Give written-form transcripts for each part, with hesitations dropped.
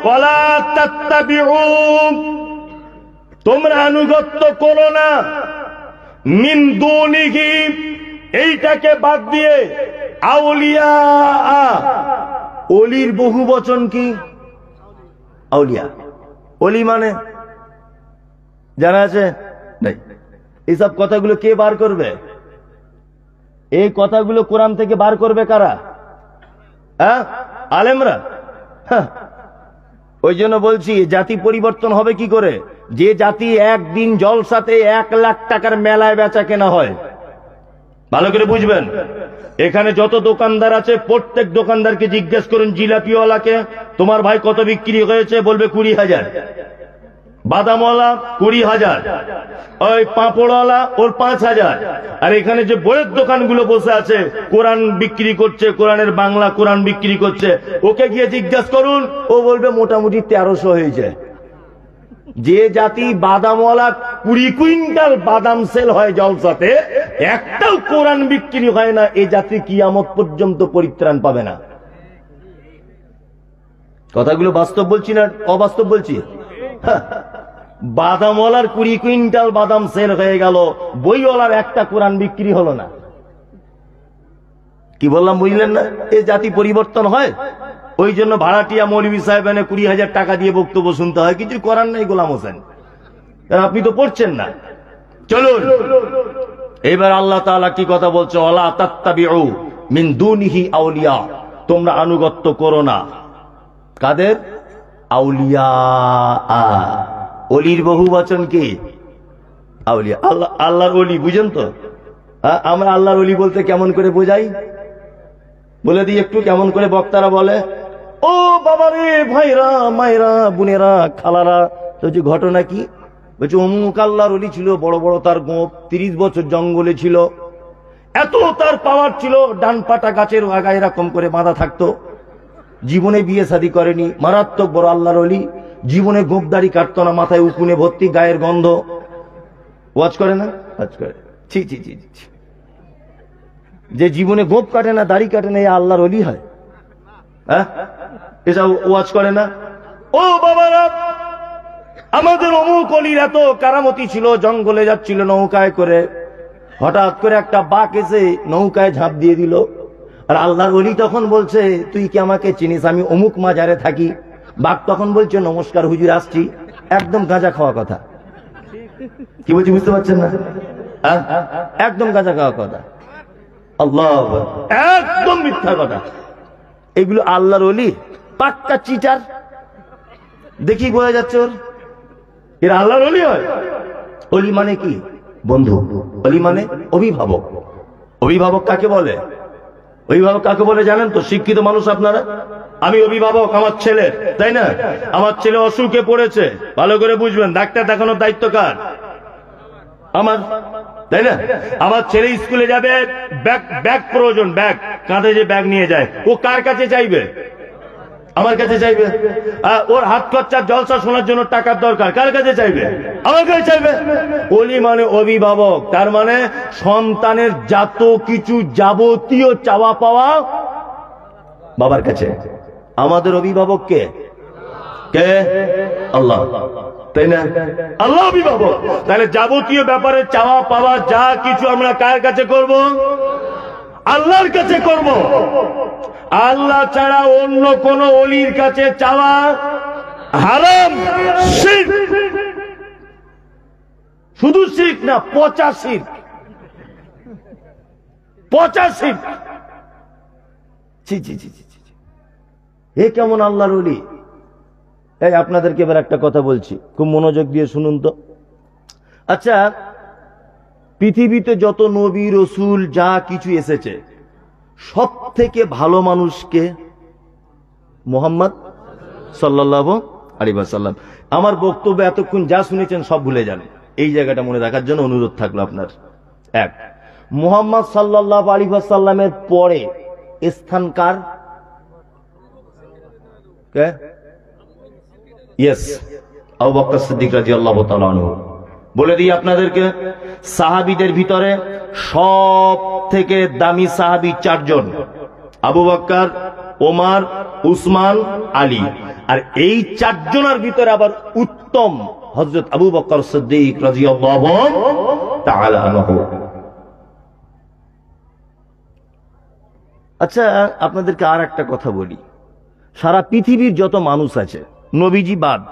ওয়ালা তাত্তাবিউ, তোমরা আনুগত্য করো না, মিন দুনিহি, এইটাকে বাদ দিয়ে, আউলিয়া, অলির বহু বচন কি? আউলিয়া। অলি মানে জানা আছে? নাই। এইসব কথাগুলো কে বার করবে? এই কথাগুলো কোরআন থেকে বার করবে কারা? হ্যাঁ, আলেমরা। ওই জন্য বলছি জাতি পরিবর্তন হবে কি করে? যে জাতি একদিন জলসাতে 1 লাখ টাকার মেলায় বেচা কেনা হয়, ভালো করে বুঝবেন। এখানে যত দোকানদার আছে প্রত্যেক দোকানদারকে জিজ্ঞেস করুন, জিলাপিওয়ালাকে তোমার ভাই কত বিক্রি হয়েছে? বলবে 20,000। বাদামওয়ালা 20,000, ওই পাঁপড়ওয়ালা ওর 5,000। আর এখানে যে বইয়ের দোকানগুলো বসে আছে, কোরআন বিক্রি করছে, কোরআনের বাংলা কোরআন বিক্রি করছে, ওকে গিয়ে জিজ্ঞাসা করুন, ও বলবে মোটামুটি 1300 হয়েছে। যে জাতি বাদামওয়ালা 20 কুইন্টাল বাদাম সেল হয় জলসাতে, একটাও কোরআন বিক্রি হয় না, এই জাতি কিয়ামত পর্যন্ত পরিত্রাণ পাবে না। কথাগুলো বাস্তব বলছি না অবাস্তব বলছি? বাদামওয়ালার 20 কুইন্টাল বাদাম সেল হয়ে গেল, বইওয়ালার একটা কোরআন বিক্রি হলো না। কি বললাম বুঝলেন না? এই জাতি পরিবর্তন হয়। ওই জন্য ভাড়াটিয়া মৌলভী সাহেব এনে 20,000 টাকা দিয়ে বক্তব্য শুনতে হয়, কিছু করার নেই গোলাম হোসেন, কারণ আপনি তো পড়ছেন না। চলুন এবার আল্লাহ তাআলা কি কথা বলছে, ওয়ালা তাত্তাবিউ মিন দুনিহি আউলিয়া, তোমরা আনুগত্য করো না। কাদের? আউলিয়া। অলির বহু বচন কি? আউলিয়া। আল্লাহর অলি বুঝেন তো? আমরা আল্লাহর অলি বলতে কেমন করে বোঝাই বলে দিই একটু, কেমন করে বক্তারা বলে। ও বাবারে, ভাইরা, মায়েরা, বোনেরা, খালারা, তো যে ঘটনা কি? বলছে অমুক আল্লাহর অলি ছিল, বড় বড় তার গোপ, 30 বছর জঙ্গলে ছিল, এত তার পাওয়ার ছিল, ডান পাটা গাছের আগায় এরকম করে বাঁধা থাকতো, জীবনে বিয়ে শাদী করেনি, মারাত্মক বড় আল্লাহর অলি, জীবনে গোপদারি কাটতো না, মাথায় উকুনে ভর্তি, গায়ের গন্ধ। ওয়াজ করে না? ওয়াজ করে। ছি ছি ছি ছি। যে জীবনে গোপ কাটে না, দাড়ি কাটে না, এই আল্লাহর অলি হয়? হ্যাঁ, এসব ওয়াজ করে না? ও বাবারা, আমাদের অমুক অলির এত কারামতি ছিল, জঙ্গলে যাচ্ছিল নৌকায় করে, হঠাৎ করে একটা বাঘ এসে নৌকায় ঝাঁপ দিয়ে দিল। আর আল্লাহর ওলি তখন বলছে, তুই কি আমাকে চিনিস? আমি অমুক মাজারে থাকি। বাঘ তখন বলছে, নমস্কার হুজুর, আসছি। একদম গাঁজা খাওয়া কথা। কি বলছি বুঝতে পারছেন না? একদম গাঁজা খাওয়া কথা। আল্লাহ, একদম মিথ্যা কথা। এগুলো আল্লাহর ওলি? পাক্কা চিটার। দেখি বোঝা যাচ্ছে ওর এরা আল্লাহর ওলি হয়। ওলি মানে কি বন্ধু? ওলি মানে অভিভাবক। অভিভাবক কাকে বলে? অভিভাবক কাকে বলে জানেন তো? শিক্ষিত মানুষ আপনারা। আমি অভিভাবক আমার ছেলের, তাই না? আমার ছেলে অসুখে পড়েছে, ভালো করে বুঝবেন, ডাক্তার দেখানোর দায়িত্ব কার? আমার, তাই না? আমার ছেলে স্কুলে যাবে, ব্যাগ প্রয়োজন, ব্যাগ, কাঁধে যে ব্যাগ নিয়ে যায়, ও কার কাছে চাইবে? আমার কাছে চাইবে। ওর হাত খরচার জলসা শোনার জন্য টাকার দরকার, কার কাছে চাইবে? আমার কাছে চাইবে। ওলি মানে অভিভাবক, তার মানে সন্তানের যত কিছু যাবতীয় চাওয়া পাওয়া বাবার কাছে। আমাদের অভিভাবক কে? কে? আল্লাহ, তাই না? আল্লাহ অভিভাবক। তাহলে যাবতীয় ব্যাপারে চাওয়া পাওয়া যা কিছু আমরা কার কাছে করব? আল্লাহর কাছে করব। আল্লাহ ছাড়া অন্য কোন ওলির কাছে চাওয়া হারাম, শিরক। শুধু শিরক না, পচা শিরক, পচা শিরক। জি জি জি জি, এ কেমন আল্লাহর ওলি? এই আপনাদেরকে এবার একটা কথা বলছি, খুব মনোযোগ দিয়ে শুনুন তো। আচ্ছা, পৃথিবীতে যত নবী রসুল যা কিছু এসেছে, সব থেকে ভালো মানুষকে? মুহাম্মদ সাল্লাল্লাহু আলাইহি ওয়াসাল্লাম। আমার বক্তব্য এতক্ষণ যা শুনেছেন সব ভুলে যান, এই জায়গাটা মনে রাখার জন্য অনুরোধ থাকলো আপনার। এক, মুহাম্মদ সাল্লাল্লাহু আলাইহি ওয়াসাল্লামের পরে স্থান কার? কে? ইয়েস, আবু বকর সিদ্দিক রাদিয়াল্লাহু তাআলা আনহু। বলে দিই আপনাদেরকে, সাহাবীদের ভিতরে সব থেকে দামি সাহাবী 4 জন: আবু বকর, ওমর, উসমান, আলী। আর এই চারজনের ভিতরে আবার উত্তম হযরত আবু বকর সিদ্দিক রাদিয়াল্লাহু তাআলা আনহু। আচ্ছা, আপনাদেরকে আর একটা কথা বলি, সারা পৃথিবীর যত মানুষ আছে, নবীজি বাদ,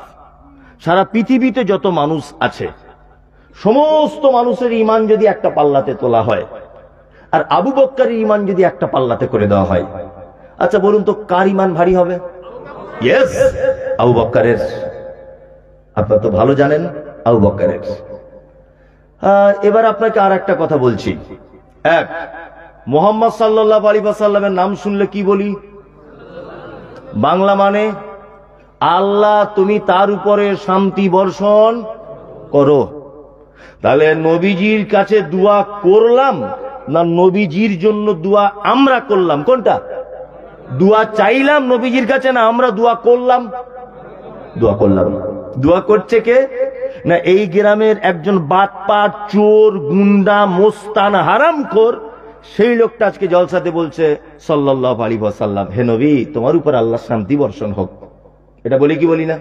সারা পৃথিবীতে যত মানুষ আছে, সমস্ত মানুষের ঈমান যদি একটা পাল্লাতে তোলা হয় আর আবু বকরের ঈমান যদি একটা পাল্লাতে করে দেওয়া হয়, আচ্ছা বলুন তো কার ঈমান ভারী হবে? ইয়েস, আবু বকরের। আপনারা তো ভালো জানেন আবু বকরের। এবার আপনাকে আর একটা কথা বলছি। এক, মুহাম্মদ সাল্লাল্লাহু আলাইহি ওয়াসাল্লামের নাম শুনলে কি বলি? বাংলা মানে আল্লাহ তুমি তার উপরে শান্তি বর্ষণ করো। তাহলে নবীজির কাছে দোয়া করলাম না নবীজির জন্য দোয়া আমরা করলাম? কোনটা? দোয়া চাইলাম নবীজির কাছে না আমরা দোয়া করলাম? দোয়া করলাম। দোয়া করছে কে? না এই গ্রামের একজন বাটপার, চোর, গুন্ডা, মোস্তান, হারামখোর, সেই লোকটা আজকে জলসাতে বলছে সাল্লাল্লাহু আলাইহি ওয়াসাল্লাম, হে নবী তোমার উপর আল্লাহর শান্তি বর্ষণ হোক। এটা বলি কি বলি না?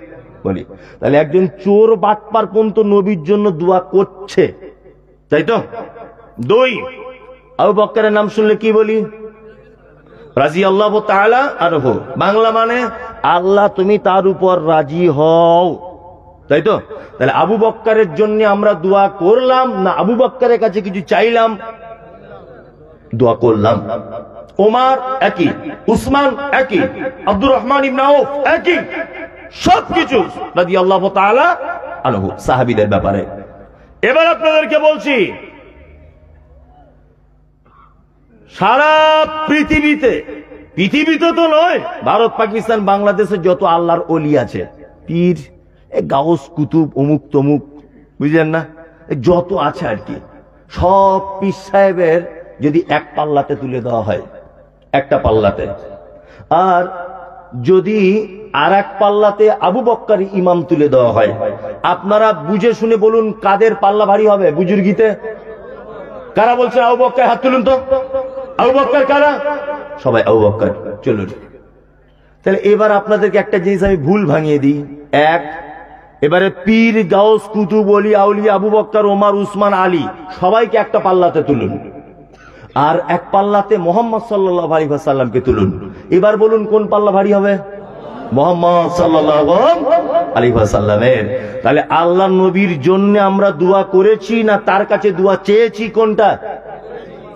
বলি। তাহলে একজন চোর বাটপার পর্যন্ত নবীর জন্য দোয়া করছে, তাই তো? দুই, আবু বকরের নাম শুনলে কি বলি? রাদিয়াল্লাহু তাআলা আনহু। বাংলা মানে আল্লাহ তুমি তার উপর রাজি হও, তাই তো? তাহলে আবু বকরের জন্য আমরা দোয়া করলাম না আবু বকরের কাছে কিছু চাইলাম? দোয়া করলাম। ওমর একই, উসমান একই, আব্দুর রহমান ইবনে আউফ একই, সবকিছু রাদিয়াল্লাহু তাআলা আনহু সাহাবীদের ব্যাপারে। এবার আপনাদেরকে বলছি, সারা পৃথিবীতে তো নয়, ভারত, পাকিস্তান, বাংলাদেশে যত আল্লাহর ওলি আছে, পীর, গাউস, কুতুব, অমুক তমুক, বুঝলেন না, যত আছে আর কি, সব পীর সাহেবের যদি এক পাল্লাতে তুলে দেওয়া হয়, একটা পাল্লাতে, আর যদি আর এক পাল্লাতে আবু বকর ইমাম তুলে দেওয়া হয়, আপনারা বুঝে শুনে বলুন কাদের পাল্লা ভারী হবে? বুজুর্গিতে কারা বলছে আবু বকর? হাত তুলুন তো। আবু বকর কারা? সবাই আবু বকর। চলুন, তাহলে এবার আপনাদেরকে একটা জিনিস আমি ভুল ভাঙিয়ে দিই। এক, এবারে পীর, গাউস, কুতুব, ওলি, আউলিয়া, আবু বকর, ওমর, উসমান, আলী সবাইকে একটা পাল্লাতে তুলুন, আর এক পাল্লাতে মুহাম্মদ সাল্লাল্লাহু আলাইহি ওয়াসাল্লামকে তুলুন। এবার বলুন কোন পাল্লা ভারী হবে? মুহাম্মদ সাল্লাল্লাহু আলাইহি ওয়াসাল্লামের। তাহলে আল্লাহ নবীর জন্য আমরা দোয়া করেছি না তার কাছে দোয়া চেয়েছি? কোনটা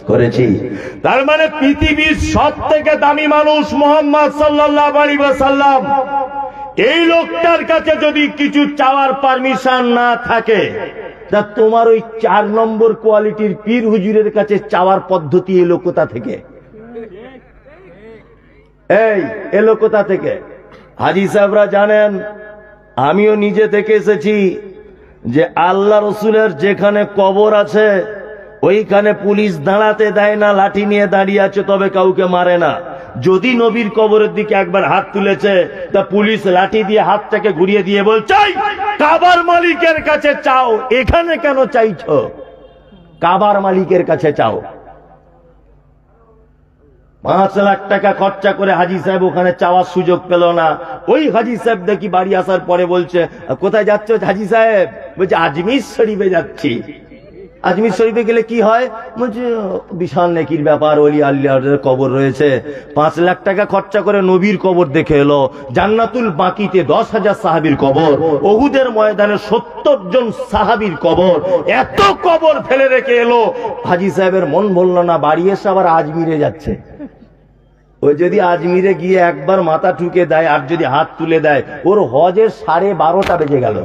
করেছি? তার মানে পৃথিবীর সবথেকে দামি মানুষ মুহাম্মদ সাল্লাল্লাহু আলাইহি ওয়াসাল্লাম, এই লোকটার কাছে যদি কিছু চাওয়ার পারমিশন না থাকে, তা তোমার ওই 4 নম্বর কোয়ালিটির পীর হুজুরের কাছে চাওয়ার পদ্ধতি এলো কোথা থেকে? এলো কোথা থেকে? হাজী সাহেবরা জানেন, আমিও নিজে থেকে এসেছি যে আল্লাহ রসুলের যেখানে কবর আছে ওইখানে পুলিশ দাঁড়াতে দেয় না, লাঠি নিয়ে দাঁড়িয়ে আছে তবে কাউকে মারে না। যদি নবীর কবরের দিকে একবার হাত তুলেছে তা পুলিশ লাঠি দিয়ে হাতটাকে ঘুরিয়ে দিয়ে বলছে কাবার মালিকের কাছে চাও, এখানে কেন চাইছো? কাবার মালিকের কাছে চাও। 5 লাখ টাকা খরচা করে হাজী সাহেব ওখানে চাওয়ার সুযোগ পেল না। ওই হাজী সাহেব দেখি বাড়ি আসার পরে বলছে কোথায় যাচ্ছ হাজী সাহেব? বলছে আজমির শরীফে যাচ্ছি। আজমির শরীফে গেলে কি হয়? বলছে বিশাল নেকির ব্যাপার, ওলি আল্লাহর কবর রয়েছে। 5 লাখ টাকা খরচা করে নবীর কবর দেখে এলো, জান্নাতুল বাকিতে 10,000 সাহাবীর কবর, ওহুদের ময়দানে 70 জন সাহাবীর কবর, এত কবর ফেলে রেখে এলো। হাজী সাহেবের মন বলল না, বাড়ি এসে আবার আজমিরে যাচ্ছে। ও যদি আজমিরে গিয়ে একবার মাথা ঠুকে দেয় আর যদি হাত তুলে দেয়, ওর হজের 12:30 বেজে গেল।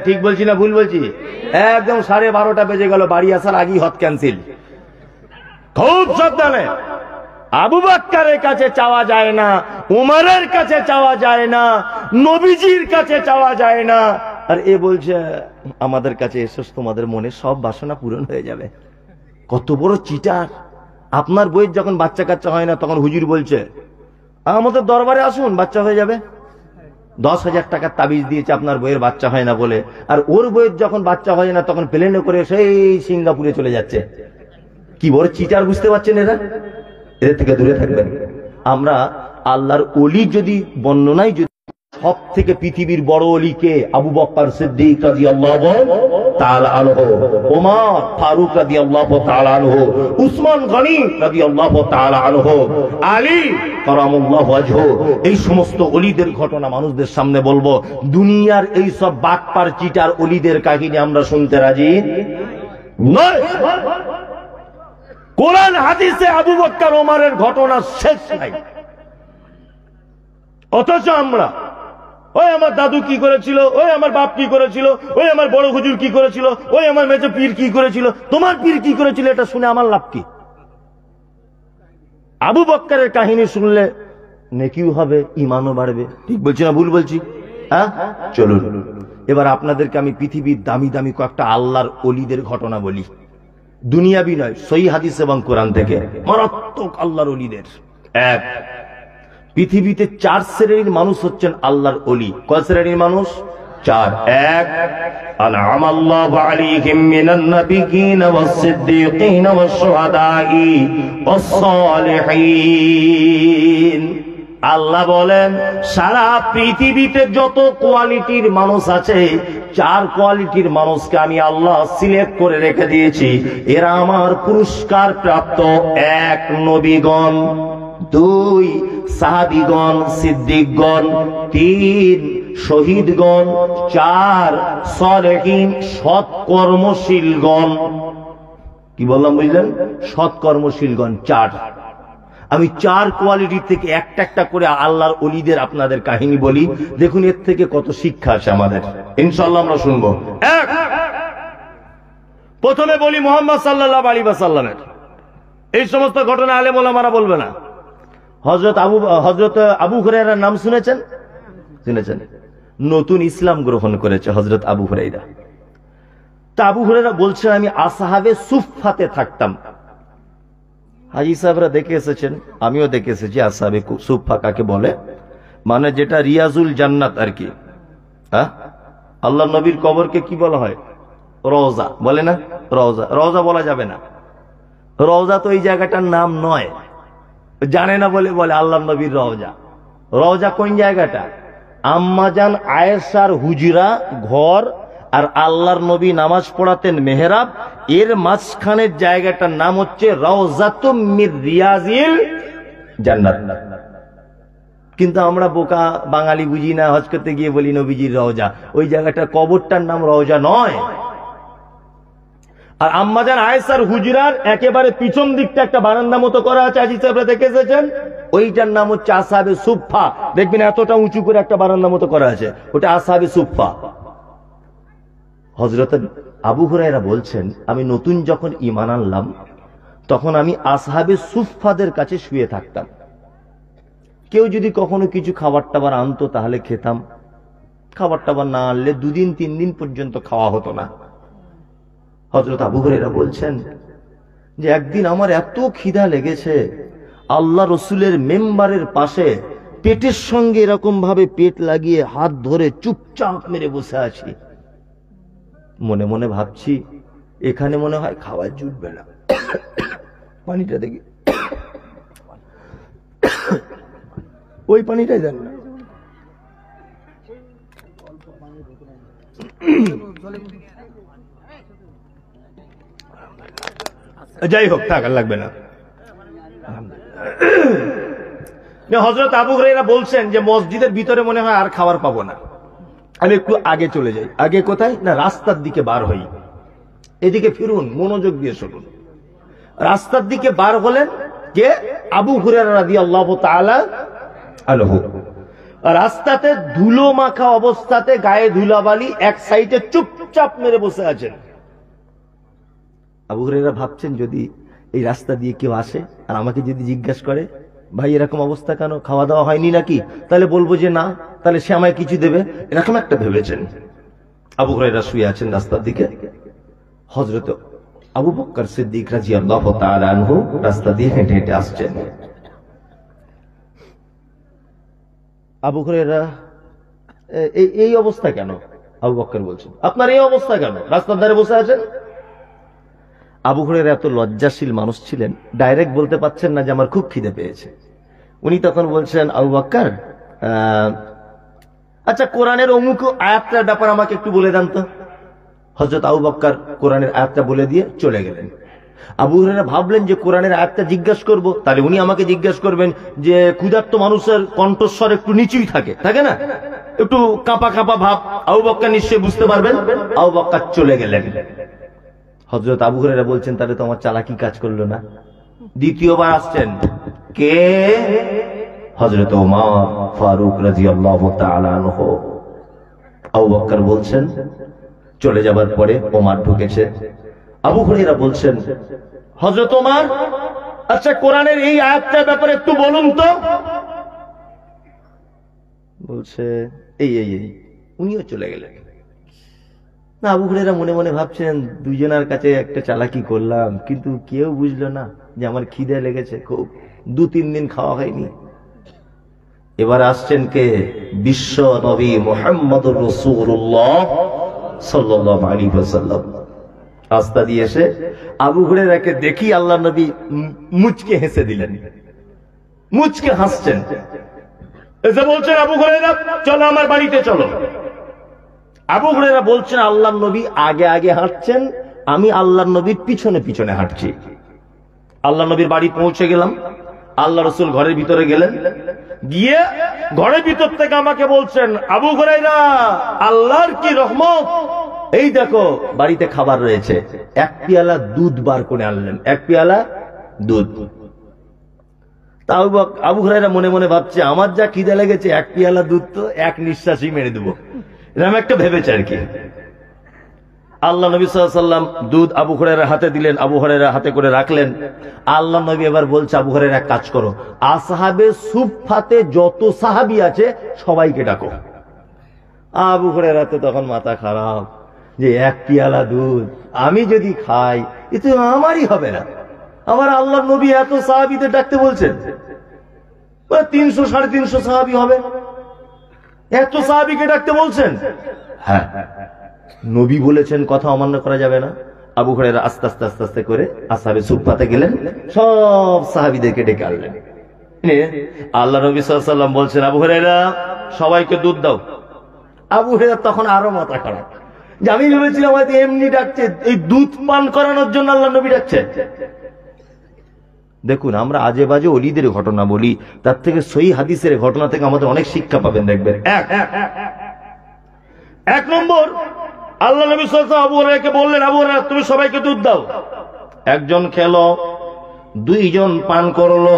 ঠিক বলছি না ভুল বলছি? একদম 12:30 বেজে গেল, বাড়ি আসার আগেই হজ ক্যান্সেল। খুব সাবধানে। আবু বকরের কাছে চাওয়া যায় না, উমরের কাছে চাওয়া যায় না, নবীজির কাছে চাওয়া যায় না। আর এ বলছে আমাদের কাছে এসো, তোমাদের মনে সব বাসনা পূরণ হয়ে যাবে। কত বড় চিটার! আপনার বইয়ের যখন বাচ্চা কাচ্চা হয় না তখন হুজুর বলছে আমাদের দরবারে আসুন, বাচ্চা হয়ে যাবে। 10,000 টাকার তাবিজ দিয়েছে আপনার বইয়ের বাচ্চা হয় না বলে, আর ওর বইয়ের যখন বাচ্চা হয় না তখন প্লেনে করে সেই সিঙ্গাপুরে চলে যাচ্ছে। কি বড় চিটার, বুঝতে পারছেন? এদের থেকে দূরে থাকবেন। আমরা আল্লাহর ওলি যদি বর্ণনায় যদি সব থেকে পৃথিবীর বড় ওলিকে আবু বকর সিদ্দিক রাদিয়াল্লাহু তাআলা আনহু, ওমর ফারুক রাদিয়াল্লাহু তাআলা আনহু, উসমান গনি রাদিয়াল্লাহু তাআলা আনহু, আলী কারামাল্লাহু ওয়াজহু, এই সমস্ত ওলিদের ঘটনা মানুষদের সামনে বলবো। দুনিয়ার এই সব বাটপার চিটার ওলিদের কাহিনী আমরা শুনতে রাজি নয়। কোরআন হাদিসে আবু বকর ওমরের ঘটনা শেষ নাই, অথচ আমরা ওই আমার দাদু কি করেছিল, ওই আমার বাপ কি করেছিল, ওই আমার বড় হুজুর কি করেছিল, ওই আমার মেজো পীর কি করেছিল, তোমার পীর কি করেছিল, এটা শুনে আমার লাভ কি? আবু বকরের কাহিনী শুনলে নেকিও হবে, ঈমানও বাড়বে। ঠিক বলছি না ভুল বলছি? হ্যাঁ, চলুন এবার আপনাদেরকে আমি পৃথিবীর দামি দামি কয়েকটা আল্লাহর ওলিদের ঘটনা বলি, দুনিয়াবি নয়, সহিহ হাদিস এবং কোরআন থেকে মারাত্মক আল্লাহর ওলিদের। এক, পৃথিবীতে 4 শ্রেণীর মানুষ হচ্ছেন আল্লাহর ওলি। কয় শ্রেণীর মানুষ? 4। এক, আনআমাল্লাহু আলাইহিম মিনান নাবিয়্যিন ওয়াস সিদ্দীকিন ওয়াস শুহাদাই ওয়াস সালিহিন। আল্লাহ বলেন সারা পৃথিবীতে যত কোয়ালিটির মানুষ আছে, 4 কোয়ালিটির মানুষকে আমি আল্লাহ সিলেক্ট করে রেখে দিয়েছি। এরা আমার পুরস্কার প্রাপ্ত। 1, নবীগণ; 2, সাহাবীগণ সিদ্দিকগণ; 3, শহীদগণ; 4, সালেহীন সৎ কর্মশীলগণ। কি বললাম বুঝলেন? সৎ কর্মশীলগণ 4। আমি 4 কোয়ালিটি থেকে একটা একটা করে আল্লাহর ওলিদের আপনাদের কাহিনী বলি, দেখুন এর থেকে কত শিক্ষা আছে আমাদের, ইনশাআল্লাহ আমরা শুনবো। 1, প্রথমে বলি মুহাম্মদ সাল্লাল্লাহু আলাইহি ওয়াসাল্লামের। এই সমস্ত ঘটনা আলেম ওলামারা বলবে না। হযরত আবু হুরায়রার নাম শুনেছেন? শুনেছেন? নতুন ইসলাম গ্রহণ করেছে হযরত আবু হুরায়রা। তা আবু হুরায়রা বলছেন আমি আসহাবে সুফফাতে থাকতাম। হাজী সাহেবরা দেখে এসেছেন, আমিও দেখে এসেছি আসহাবে সুফফা কাকে বলে, মানে যেটা রিয়াজুল জান্নাত আর কি। হ্যাঁ, আল্লাহ নবীর কবরকে কি বলা হয়? রওজা বলে না? রওজা, রওজা বলা যাবে না। রওজা তো এই জায়গাটার নাম নয়, জানে না বলে বলে আল্লাহ নবীর রওজা। রওজা কোন জায়গাটা? আম্মাজান আয়েশার হুজরা ঘর আর আল্লাহর নবী নামাজ পড়াতেন মেহরাব, এর মাঝখানের জায়গাটার নাম হচ্ছে রওজাতুম মির রিয়াজিল জান্নাত। কিন্তু আমরা বোকা বাঙালি বুঝি না, হজ করতে গিয়ে বলি নবীজির রওজা। ওই জায়গাটা কবরটার নাম রওজা নয়। আর আম্মাজান আয়েশার হুজরার একেবারে পিছন দিকটা একটা বারান্দা মতো করা আছে, হাজী সাহেবরা দেখে এসেছেন, ওইটার নাম হচ্ছে আসহাবে সুফফা। দেখবেন এতটা উঁচু করে একটা বারান্দা মতো করা আছে, ওটা আসহাবে সুফফা। হযরত আবু হুরায়রা বলছেন আমি নতুন যখন ঈমান আনলাম তখন আমি আসহাবে সুফফাদের কাছে শুয়ে থাকতাম। কেউ যদি কখনো কিছু খাবার টাবার আনতো তাহলে খেতাম, খাবার টাবার না আনলে 2 দিন 3 দিন পর্যন্ত খাওয়া হতো না। হযরত আবু হুরায়রা বলছেন যে একদিন আমার এত খিদা লেগেছে, আল্লাহ রসুলের মেম্বারের পাশে পেটের সঙ্গে এরকম ভাবে পেট লাগিয়ে হাত ধরে চুপচাপ মেরে বসে আছি। মনে মনে ভাবছি এখানে মনে হয় খাবার জুটবে না। পানিটা দেখি, ওই পানিটাই দেন না। যাই হোক, থাক, লাগবে না। হযরত আবু হুরায়রা বলছেন যে মসজিদের ভিতরে মনে হয় আর খাবার পাবো না, আমি একটু আগে চলে যাই। আগে কোথায়? না, রাস্তার দিকে বার হই। এদিকে ফিরুন, মনোযোগ দিয়ে শুনুন। রাস্তার দিকে বার হলেন কে? আবু হুরায়রা রাদিয়াল্লাহু তাআলা আনহু। রাস্তাতে ধুলো মাখা অবস্থাতে, গায়ে ধুলাবালি, এক সাইডে চুপচাপ মেরে বসে আছেন। আবু হুরায়রা ভাবছেন যদি এই রাস্তা দিয়ে কেউ আসে আর আমাকে যদি জিজ্ঞাসা করে ভাই এরকম অবস্থা কেন, খাওয়া দাওয়া হয়নি নাকি, তাহলে বলবো যে না, তাহলে সে আমায় কিছু দেবে, এরকম একটা ভেবেছেন। আবু হুরায়রা শুয়ে আছেন রাস্তার দিকে। হযরত আবু বকর সিদ্দিক রাদিয়াল্লাহু তাআলা আনহু রাস্তা দিয়ে হেঁটে হেঁটে আসছেন। আবু হুরায়রা এই অবস্থা কেন? আবু বকর বলছেন আপনার এই অবস্থা কেন, রাস্তার ধারে বসে আছেন? আবু হুরায়রা এত লজ্জাশীল মানুষ ছিলেন, ডাইরেক্ট বলতে পারছেন না যে আমার খুব খিদে পেয়েছে। উনি তখন বলছেন, আবু বকর, আচ্ছা কোরআনের অমুক আয়াতটার ব্যাপার আমাকে একটু বলে দেন তো। হযরত আবু বকর কোরআনের আয়াতটা বলে দিয়ে চলে গেলেন। আবু হুরায়রা ভাবলেন যে কোরআনের আয়াতটা জিজ্ঞাসা করব, তাহলে উনি আমাকে জিজ্ঞাসা করবেন যে ক্ষুধার্ত মানুষের কণ্ঠস্বর একটু নিচুই থাকে না, একটু কাঁপা কাঁপা ভাব, আবু বকর নিশ্চয়ই বুঝতে পারবেন। আবু বকর চলে গেলেন। হযরত আবু হুরায়রা বলছেন, তাহলে তো আমার চালাকি কাজ করলো না। দ্বিতীয়বার আসছেন কে? হযরত ওমর ফারুক রাদিয়াল্লাহু তাআলা আনহু। আবু বকর বলছেন, চলে যাবার পরে ওমর ঢুকেছে। আবু হুরায়রা বলছেন, হযরত ওমর, আচ্ছা কোরআনের এই আয়াতটার ব্যাপারে একটু বলুন তো। বলছে এই এই এই। উনিও চলে গেলেন। না, আবু হুরায়রা মনে মনে ভাবছেন, দুজনের কাছে একটা চালাকি করলাম, কিন্তু কেউ বুঝলো না যে আমার খিদে লেগেছে খুব, 2-3 দিন খাওয়া হয়নি। এবার আসছেন কে? বিশ্ব নবী মুহাম্মদুর রাসূলুল্লাহ সাল্লাল্লাহু আলাইহি ওয়াসাল্লাম। রাস্তা দিয়ে এসে আবু হুরায়রাকে দেখি আল্লাহর নবী মুচকে হেসে দিলেন, মুচকে হাসছেন। এসে বলছেন, আবু হুরায়রা চলো আমার বাড়িতে চলো। আবু হুরায়রা বলছেন, আল্লাহর নবী আগে আগে হাঁটছেন, আমি আল্লাহর নবীর পিছনে পিছনে হাঁটছি। আল্লাহর নবীর বাড়ি পৌঁছে গেলাম। আল্লাহ রাসূল ঘরের ভিতরে গেলেন, গিয়ে ঘরের ভিতর থেকে আমাকে বলছেন, আবু হুরায়রা, আল্লাহর কি রহমত, এই দেখো বাড়িতে খাবার রয়েছে। 1 পেয়ালা দুধ বার করে আনলেন, 1 পেয়ালা দুধ। তা আবু হুরায়রা মনে মনে ভাবছে, আমার যা খিদে লেগেছে, 1 পেয়ালা দুধ তো 1 নিঃশ্বাসই মেরে দেবো, এরকম একটা ভেবেছে আর কি। আল্লাহ নবী সাল্লাল্লাহু আলাইহি ওয়াসাল্লাম দুধ আবু হুরায়রার হাতে দিলেন, আবু হুরায়রা হাতে করে রাখলেন। আল্লাহ নবী এবার বলছে, আবু হুরায়রা এক কাজ করো, আসহাবে সুফফাতে যত সাহাবী আছে সবাইকে ডাকো। আবু হুরায়রাতে তখন মাথা খারাপ যে 1 পেয়ালা দুধ আমি যদি খাই এ তো আমারই হবে না, আমার আল্লাহর নবী এত সাহাবীদের ডাকতে বলছেন, 300-350 সাহাবী হবে, এত সাহাবীকে ডাকতে বলছেন। হ্যাঁ, নবী বলেছেন, কথা অমান্য করা যাবে না। আবু হুরায়রা আস্তে আস্তে আস্তে আস্তে করে আসহাবে সুফফাতে গেলেন, সব সাহাবীদেরকে ডেকে আনলেন। আল্লাহ নবী সাল্লাল্লাহু আলাইহি ওয়াসাল্লাম বলছেন, আবু হুরায়রা সবাইকে দুধ দাও। আবু হুরায়রা তখন আরো মাথা খারাপ যে আমি ভেবেছিলাম হয়তো এমনি ডাকছে, এই দুধ পান করানোর জন্য আল্লাহ নবী ডাকছে। দেখুন, আমরা আজে বাজে ওলিদের ঘটনা বলি, তার থেকে সহিহ হাদিসের ঘটনা থেকে আমাদের অনেক শিক্ষা পাবেন। দেখবেন, এক নম্বর, আল্লাহ নবী সাল্লাল্লাহু আলাইহি ওয়াসাল্লাম আবু হুরায়রাকে বললেন, আবু হুরায়রা তুমি সবাইকে দুধ দাও। একজন খেলো, 2 জন পান করলো,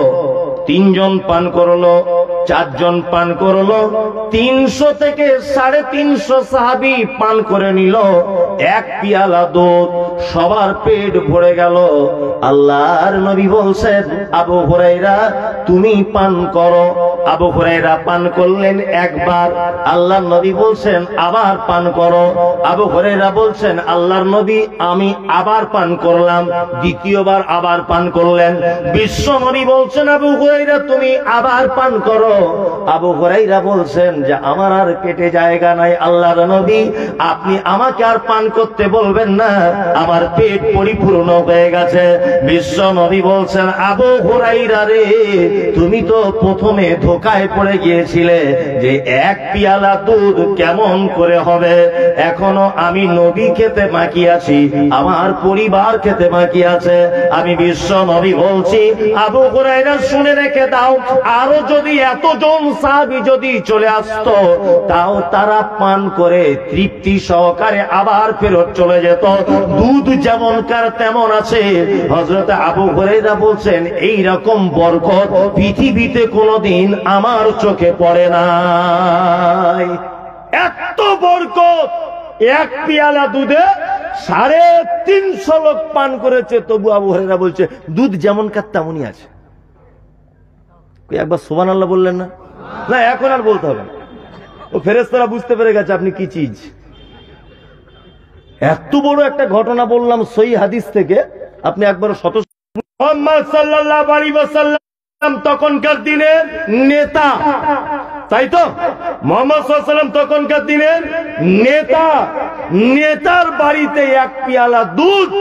3 জন পান করলো, 4 জন পান করলো, 300 থেকে 350 সাহাবী পান করে নিল 1 পেয়ালা দুধ, সবার পেট ভরে গেল। আল্লাহর নবী বলছেন, আবু হুরায়রা তুমি পান করো। আবু হুরায়রা পান করলেন একবার, আল্লাহর নবী বলছেন আবার পান করো। আবু হুরায়রা বলছেন, আল্লাহর নবী আমি আবার পান করলাম। দ্বিতীয়বার আবার পান করলেন। বিশ্ব নবী বলছেন, আবু হুরায়রা তুমি আবার পান করো। আবু হুরায়রা বলছেন যে আমার আর পেটে জায়গা নাই, আল্লাহর নবী আপনি আমাকে আর পান করতে বলবেন না, আমার পেট পরিপূর্ণ হয়ে গেছে। বিশ্ব নবী বলছেন, আবু হুরায়রা রে তুমি তো প্রথমে ধোকায় পড়ে গিয়েছিলে যে 1 পেয়ালা দুধ কেমন করে হবে, এখনো আমি নবী খেতে বাকি আছি, আমার পরিবার খেতে বাকি আছে। আমি বিশ্ব নবী বলছি, আবু হুরায়রা শুনে রেখে দাও, আরো যদি এতজন সাহাবী যদি চলে আসতো, তাও তারা পান করে তৃপ্তি সহকারে আবার ফেরত চলে যেত। দুধ যেমনকার তেমন আছে। হযরত আবু হুরায়রা বলছেন, এই রকম বরকত পৃথিবীতে কোনোদিন আমার চোখে পড়ে নাই। এত বরকত 1 পেয়ালা দুধে 350 লোক পান করেছে, তবু আবু হুরায়রা বলছে দুধ যেমনকার তেমনই আছে। একবার সুবহানাল্লাহ বললেন না? না, এখন আর বলতে হবে না, ও ফেরেশতারা বুঝতে পেরে গেছে আপনি কি চিজ। এত বড় একটা ঘটনা বললাম সহিহ হাদিস থেকে, আপনি একবার মুহাম্মদ সাল্লাল্লাহু আলাইহি ওয়াসাল্লাম তখনকার দিনের নেতা, তাই তো? মুহাম্মদ সাল্লাল্লাহু আলাইহি ওয়াসাল্লাম তখনকার দিনের নেতা, নেতার বাড়িতে 1 পেয়ালা দুধ।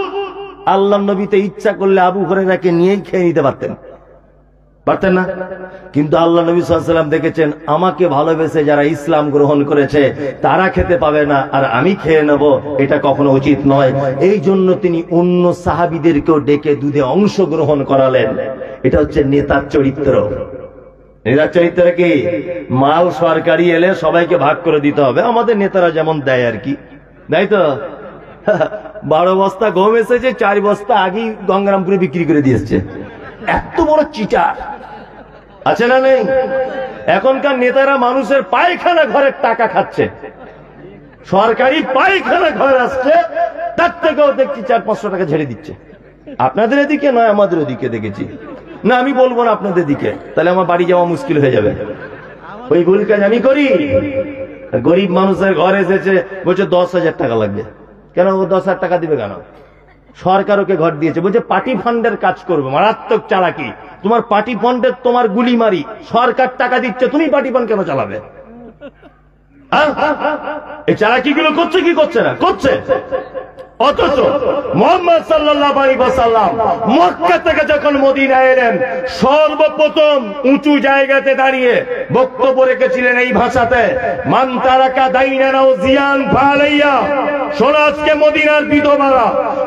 আল্লাহর নবী তো ইচ্ছা করলে আবু হুরায়রাকে নিয়েই খেয়ে নিতে পারতেন, পারতেন না। কিন্তু আল্লাহ নবী সাল্লাল্লাহু আলাইহি ওয়াসাল্লাম দেখেছেন আমাকে ভালোবেসে যারা ইসলাম গ্রহণ করেছে তারা খেতে পাবে না আর আমি খেয়ে নেব, এটা কখনো উচিত নয়। এই জন্য তিনি অন্য সাহাবীদেরকেও ডেকে দুধে অংশগ্রহণ করালেন। এটা হচ্ছে নেতার চরিত্র। নেতার চরিত্র কি? মাল সরকারি এলে সবাইকে ভাগ করে দিতে হবে, আমাদের নেতারা যেমন দেয় আর কি, তাই তো। 12 বস্তা গম এসেছে, 4 বস্তা আগেই গঙ্গারামপুরে বিক্রি করে দিয়েছে। এত বড় চিটার আছে না নেই? এখনকার নেতারা মানুষের পায়খানা ঘরের টাকা খাচ্ছে, সরকারি পায়খানা ঘর আসছে, তার থেকেও দেখছি 400-500 টাকা ঝেড়ে দিচ্ছে। আপনাদের এদিকে নয়, আমাদের ওদিকে দেখেছি। না আমি বলবো না আপনাদের দিকে, তাহলে আমার বাড়ি যাওয়া মুশকিল হয়ে যাবে। ওই ভুল কাজ আমি করি। গরিব মানুষের ঘর এসেছে, বলছে 10,000 টাকা লাগবে। কেন ও 10,000 টাকা দিবে কেন? সরকার ওকে ঘর দিয়েছে, বলছে পার্টি ফান্ডের কাজ করবে। মারাত্মক চালাকি। তোমার পার্টি ফান্ডের তোমার গুলি মারি, সরকার টাকা দিচ্ছে, তুমি পার্টি ফান্ড কেন চালাবে? এই চালাকিগুলো করছে কি করছে না? করছে। অথচ মুহাম্মদ সাল্লাল্লাহু আলাইহি ওয়াসাল্লাম মক্কা থেকে যখন মদিনায় এলেন, সর্বপ্রথম উঁচু জায়গাতে দাঁড়িয়ে বক্তব্য রেখেছিলেন এই ভাষাতে, মান তারাকা দাইনানা ও জিয়ান ফালাইয়া। শোনো আজকে মদিনার বিধবারা,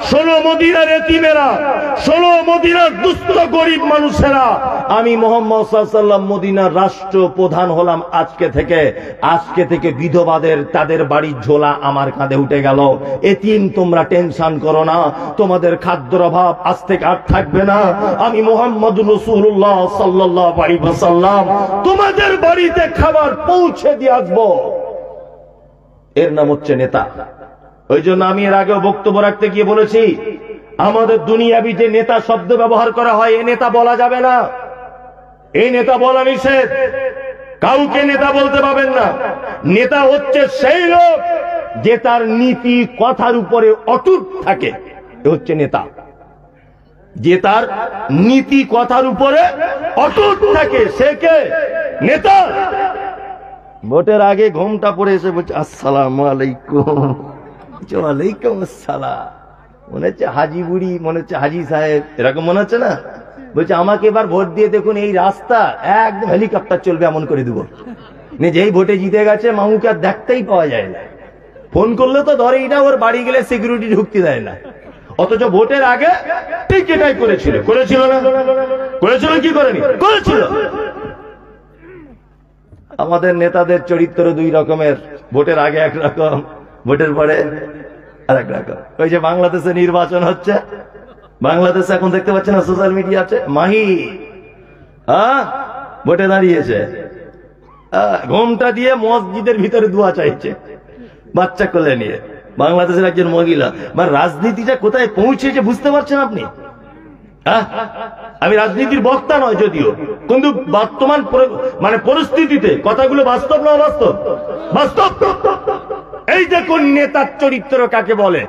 শোনো মদিনার এতিমেরা, শোনো মদিনার দুস্থ গরিব মানুষেরা, আমি মুহাম্মদ সাল্লাল্লাহু আলাইহি ওয়াসাল্লাম মদিনার রাষ্ট্র প্রধান হলাম আজকে থেকে। আজকে থেকে বিধবাদের তাদের বাড়ির ঝোলা আমার কাঁধে উঠে গেল। এতিম তোমরা টেনশন করো না, তোমাদের খাদ্যের অভাব আজ থেকে আর থাকবে না। আমি মুহাম্মদ রাসূলুল্লাহ সাল্লাল্লাহু আলাইহি ওয়াসাল্লাম তোমাদের বাড়িতে খাবার পৌঁছে দিয়ে আসবো। এর নাম হচ্ছে নেতা। ওই জন্য আমি এর আগেও বক্তব্য রাখতে গিয়ে বলেছি, আমাদের দুনিয়াবি যে নেতা শব্দ ব্যবহার করা হয়, এ নেতা বলা যাবে না। এই নেতা বলা নিষেধ, কাউকে নেতা বলতে পাবেন না। নেতা হচ্ছে সেই লোক যে তার নীতি কথার উপরে অটুট থাকে, এ হচ্ছে নেতা। যে তার নীতি কথার উপরে অটুট থাকে, সে কে? নেতা। ভোটের আগে ঘুমটা পড়ে এসে বলছে আসসালামু আলাইকুম। ওয়ালাইকুম আসসালাম। মনে হচ্ছে হাজি বুড়ি, মনে হচ্ছে হাজি সাহেব, এরকম মনে হচ্ছে না? বলছে আমাকে এবার ভোট দিয়ে দেখুন, এই রাস্তা একদম হেলিকপ্টার চলবে এমন করে দেবো। যেই ভোটে জিতে গেছে মামুকে আর দেখতেই পাওয়া যায় না, ফোন করলে তো ধরেই না, ওর বাড়ি গেলে সিকিউরিটি ঢুকতে দেয় না। অথচ ভোটের আগে ঠিক এটাই করেছিল। করেছিল না? করেছিল কি করেনি? করেছিল। আমাদের নেতাদের চরিত্র দুই রকমের, ভোটের আগে একরকম, ভোটের পরে আরেক রকম। ওই যে বাংলাদেশে নির্বাচন হচ্ছে, বাংলাদেশে এখন দেখতে পাচ্ছেন না সোশ্যাল মিডিয়াতে, মাহি ভোটে দাঁড়িয়েছে, ঘোমটা দিয়ে মসজিদের ভিতরে দোয়া চাইছে বাচ্চা কোলে নিয়ে। বাংলাদেশের একজন মহিলা। মানে রাজনীতিটা কোথায় পৌঁছেছে বুঝতে পারছেন আপনি? আমি রাজনীতির বক্তা নয় যদিও, কিন্তু বর্তমান মানে পরিস্থিতিতে কথাগুলো বাস্তব না অবাস্তব? বাস্তব। এই দেখুন নেতার চরিত্র কাকে বলে।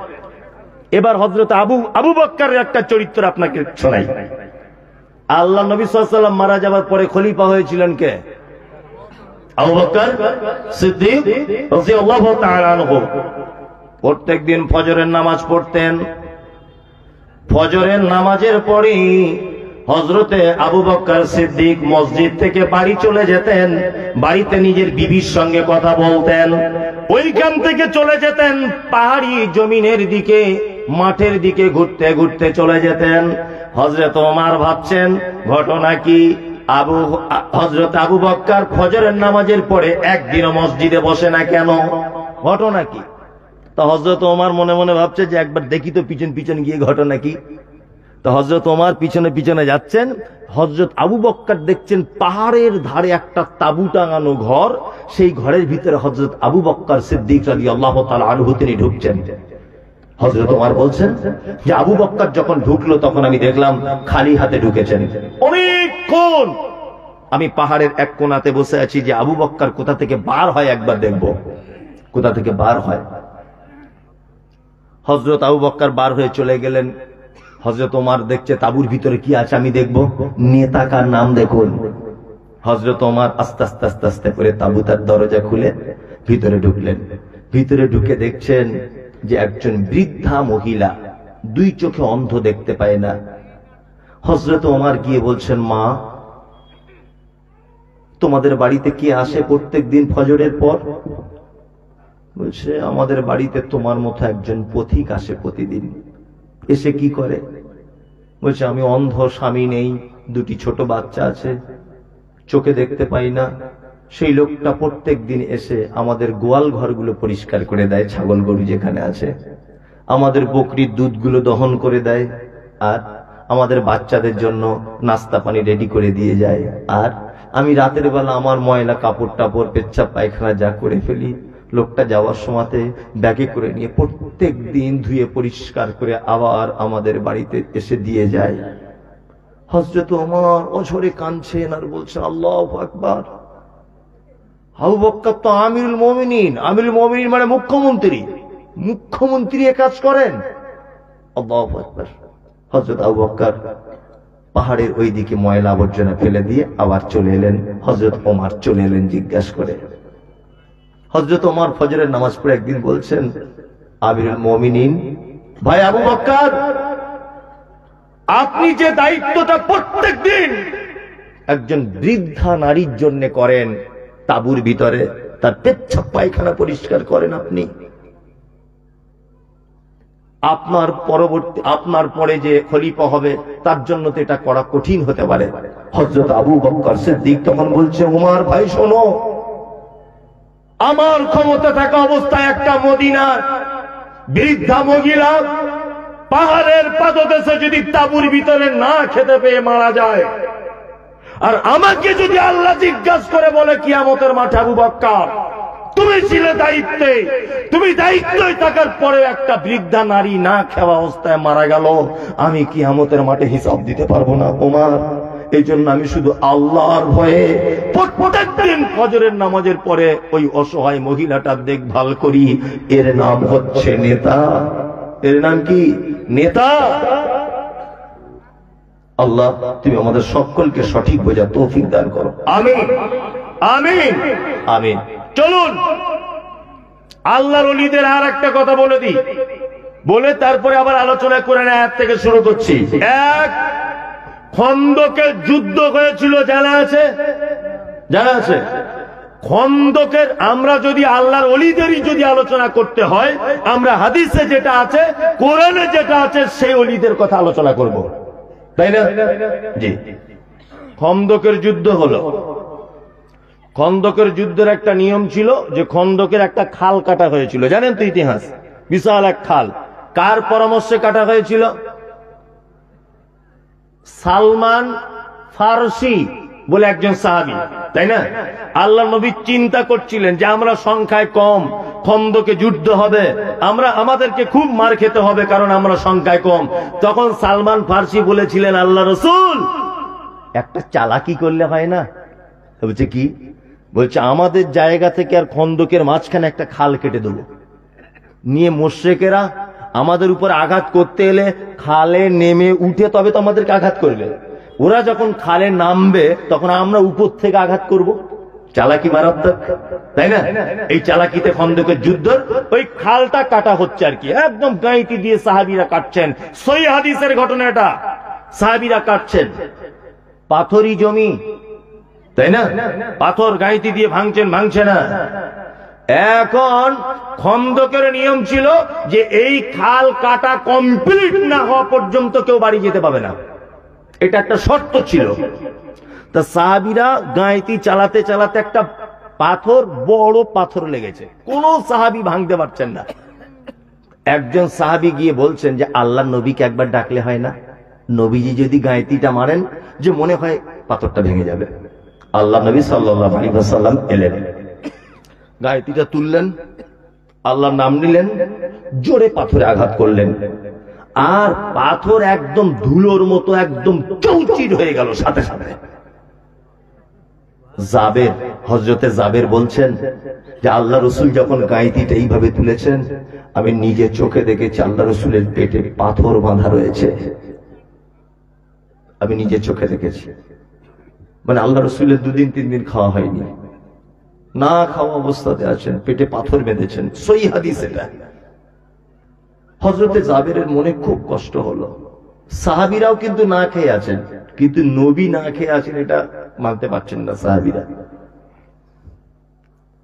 এবার হযরত আবু বকরের একটা চরিত্র আপনাকে শোনাই। আল্লাহ নবী সাল্লাল্লাহু আলাইহি ওয়াসাল্লাম মারা যাবার পরে খলিফা হয়েছিলেন কে? আবু বকর সিদ্দিক রাদিয়াল্লাহু তাআলা আনহু। প্রত্যেকদিন ফজরের নামাজ পড়তেন। ফজরের নামাজের পরেই হযরতে আবু বকর সিদ্দিক মসজিদ থেকে বাড়ি চলে যেতেন। বাড়িতে নিজের বিবির সঙ্গে কথা বলতেন। ওইখান থেকে চলে যেতেন পাহাড়ি জমিনের দিকে, মাঠের দিকে ঘুরতে ঘুরতে চলে যেতেন। হযরত ওমর ভাবছেন ঘটনা কি? হযরত আবু বকর ফজরের নামাজের পরে একদিনও মসজিদে বসে না কেন? ঘটনা কি? তো হযরত ওমর মনে মনে ভাবছে যে একবার দেখি তো পিছন পিছন গিয়ে ঘটনা কি। তো হযরত ওমর পিছনে পিছনে যাচ্ছেন। হযরত আবু বকর দেখছেন পাহাড়ের ধারে একটা তাঁবু টাঙানো ঘর, সেই ঘরের ভিতরে হযরত আবু বকর সিদ্দিক রাদিয়াল্লাহু তাআলা আনহু তিনি ঢুকছেন। হযরত ওমর বলছেন যে আবু বকর যখন ঢুকলো তখন আমি দেখলাম খালি হাতে ঢুকেছেন। অনেকক্ষণ আমি পাহাড়ের এক কোণাতে বসে আছি যে আবু বকর কোথা থেকে বার হয় একবার দেখব, কোথা থেকে বার হয়। হযরত আবু বকর বার হয়ে চলে গেলেন। হযরত ওমর দেখছে তাঁবুর ভিতরে কি আছে আমি দেখব, নেতা কার নাম দেখুন। হযরত ওমর আস্তে আস্তে আস্তে আস্তে করে তাঁবুটার দরজা খুলে ভিতরে ঢুকলেন। ভিতরে ঢুকে দেখছেন যে একজন বৃদ্ধা মহিলা, দুই চোখে অন্ধ, দেখতে পায় না। হযরত ওমর গিয়ে বলছেন মা তোমাদের বাড়িতে কে আসে প্রত্যেক দিন ফজরের পর? বলছে আমাদের বাড়িতে তোমার মতো একজন পথিক আসে প্রতিদিন। এসে কি করে? বলছে আমি অন্ধ, স্বামী নেই, দুটি ছোট বাচ্চা আছে, চোখে দেখতে পাই না। সেই লোকটা প্রত্যেক দিন এসে আমাদের গোয়াল ঘরগুলো পরিষ্কার করে দেয়, ছাগল গরু যেখানে আছে, আমাদের বকরির দুধগুলো দহন করে দেয়, আর আমাদের বাচ্চাদের জন্য নাস্তা পানি রেডি করে দিয়ে যায়। আর আমি রাতের বেলা আমার ময়লা কাপড় টাপড়, পেচ্ছাপ পায়খানা যা করে ফেলি, লোকটা যাওয়ার সময়তে ব্যাগে করে নিয়ে প্রত্যেক দিন ধুয়ে পরিষ্কার করে আবার আমাদের বাড়িতে এসে দিয়ে যায়। হযরত ওমর অঝরে কাঁদছেন আর বলছেন আল্লাহু আকবার। আবু বকর তো আমিরুল মুমিনিন, আমিরুল মুমিনিন মানে মুখ্যমন্ত্রী, মুখ্যমন্ত্রী এ কাজ করেন। আল্লাহু আকবার। হযরত আবু বকর পাহাড়ের ওই দিকে ময়লা আবর্জনা ফেলে দিয়ে আবার চলে এলেন। হযরত ওমর চলে এলেন জিজ্ঞাসা করে। হযরত ওমর ফজরের নামাজ পড়ে একদিন বলছেন, আমিরুল মুমিনিন ভাই আবু বকর, আপনি যে দায়িত্বটা প্রত্যেক দিন একজন বৃদ্ধা নারীর জন্য করেন, তাঁবুর ভিতরে তার পেচ্ছাপ পায়খানা পরিষ্কার করেন, আপনি আপনার পরে যে খলিফা হবে তার জন্য তো এটা করা কঠিন হতে পারে। হযরত আবু বকর সিদ্দিক তখন বলছে, ওমর ভাই শোনো, আমার ক্ষমতা থাকা অবস্থায় একটা মদিনার বৃদ্ধা মহিলা পাহাড়ের পাদদেশে যদি তাঁবুর ভিতরে না খেতে পেয়ে মারা যায়, আর আমাকে যদি আল্লাহ জিজ্ঞাসা করে বলে কিয়ামতের মাঠে, আবু বকর তুমি ছিলে দায়িত্বে, তুমি দায়িত্বই থাকার পরে একটা বৃদ্ধা নারী না খাওয়া অবস্থায় মারা গেল, আমি কিয়ামতের মাঠে হিসাব দিতে পারবো না ওমর। এই জন্য আমি শুধু আল্লাহর ভয়ে প্রত্যেকদিন ফজরের নামাজের পরে ওই অসহায় মহিলাটার দেখভাল করি। এর নাম হচ্ছে নেতা। এর নাম কি? নেতা। আল্লাহ তুমি আমাদের সকলকে সঠিক বোঝা তৌফিক দান করো, আমিন আমিন আমিন। চলুন আল্লাহর ওলিদের আর একটা কথা বলে দিই, বলে তারপরে আবার আলোচনা করে আয়াত থেকে শুরু করছি। এক, খন্দকের যুদ্ধ হয়েছিল, জানা আছে? জানা আছে? খন্দকের আমরা যদি আল্লাহর ওলিদেরই যদি আলোচনা করতে হয়, আমরা হাদিসে যেটা আছে, কোরআনে যেটা আছে, সেই ওলিদের কথা আলোচনা করব, তাই না? জি। খন্দকের যুদ্ধ হলো। খন্দকের যুদ্ধের একটা নিয়ম ছিল যে খন্দকের একটা খাল কাটা হয়েছিল, জানেন তো ইতিহাস? বিশাল এক খাল। কার পরামর্শে কাটা হয়েছিল? সালমান ফারসি বলে একজন সাহাবী, তাই না? আল্লাহ নবী চিন্তা করছিলেন যে আমরা সংখ্যায় কম, খন্দকে যুদ্ধ হবে, আমাদেরকে খুব মার খেতে হবে কারণ আমরা সংখ্যায় কম। তখন সালমান ফারসি বলেছিলেন, আল্লাহ রাসূল একটা চালাকি করলে হয় না? বলছে কি? বলছে আমাদের জায়গা থেকে আর খন্দকের মাঝখানে একটা খাল কেটে দেবো, নিয়ে মুশরিকেরা আমাদের উপর আঘাত করতে এলে খালে নেমে উঠে তবে তো আমাদেরকে আঘাত করবে। ওরা যখন খালে নামবে তখন আমরা উপর থেকে আঘাত করব। চালাকি মারাত্মক, তাই না? এই চালাকিতে খন্দকের যুদ্ধ, ওই খালটা কাটা হচ্ছে আর কি, একদম গাঁইতি দিয়ে সাহাবীরা কাটছেন। সহিহ হাদিসের ঘটনা এটা, সাহাবীরা কাটছেন। পাথরি জমি, তাই না? পাথর গাঁইতি দিয়ে ভাঙছে না। এখন খন্দকের নিয়ম ছিল যে এই খাল কাটা কমপ্লিট না হওয়া পর্যন্ত কেউ বাড়ি যেতে পাবে না, এটা একটা শর্ত ছিল। তা সাহাবীরা গাঁইতি চালাতে চালাতে একটা পাথর, বড় পাথর লেগেছে, কোন সাহাবী ভাঙতে পারছেন না। একজন সাহাবী গিয়ে বলছেন যে আল্লাহ নবীকে একবার ডাকলে হয় না? নবীজি যদি গাঁইতিটা মারেন যে মনে হয় পাথরটা ভেঙে যাবে। আল্লাহ নবী সাল্লাল্লাহু আলাইহি ওয়াসাল্লাম এলেন, গাঁইতিটা তুললেন, আল্লাহর নাম নিলেন, জোরে পাথরে আঘাত করলেন, আর পাথর একদম ধুলোর মতো একদম চৌচির হয়ে গেল সাথে সাথে। জাবের, হযরতে জাবের বলছেন যে আল্লাহ রসুল যখন গাঁইতিটা এইভাবে তুলেছেন, আমি নিজে চোখে দেখেছি আল্লাহ রসুলের পেটে পাথর বাঁধা রয়েছে, আমি নিজে চোখে দেখেছি। মানে আল্লাহ রসুলের 2 দিন 3 দিন খাওয়া হয়নি, না খাওয়া অবস্থাতে আছেন, পেটে পাথর বেঁধেছেন। সহিহ হাদিস এটা। হযরতে জাবেরের মনে খুব কষ্ট হলো। সাহাবীরাও কিন্তু না খেয়ে আছেন, কিন্তু নবী না খেয়ে আছেন এটা মানতে পারছেন না সাহাবীরা।